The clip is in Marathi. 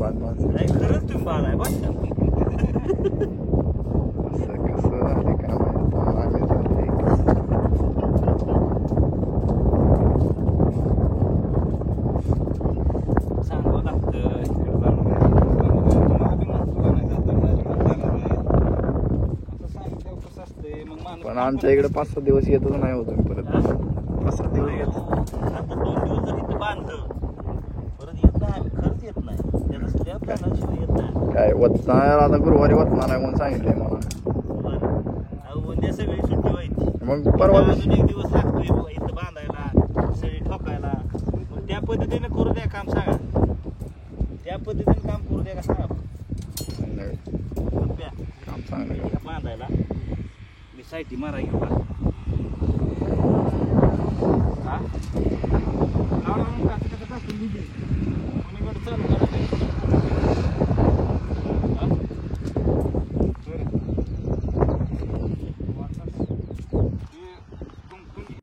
बाद माणसं. नाही खरंच तुम्ही बाद आहे बरं का. कसं झालं काय माहिती. सांगावं लागतं इकडं जाणं. कसं असतंय मग माणूस पण आमच्या इकडे 5-6 दिवस येतच नाही होतो परत. 5-6 दिवस येत. आता 2 दिवस जर इथं बांधलं परत येत नाही आम्ही खरंच येत नाही त्याचा स्लॅब झाल्याशिवाय येत नाही. काय वतणार आता गुरुवारी वतणार आहे म्हणून सांगितलंय मला. बरं अहो उद्या सगळी सुट्टी व्हायची मग परवा अजून एक दिवस लागतोय इथं बांधायला सगळी ठोकायला. मग त्या पद्धतीने करू द्या काम सांगा. त्या पद्धतीने काम करू द्या का सांगा. काम चांगलं बांधायला मी सायटी मारा घेऊ का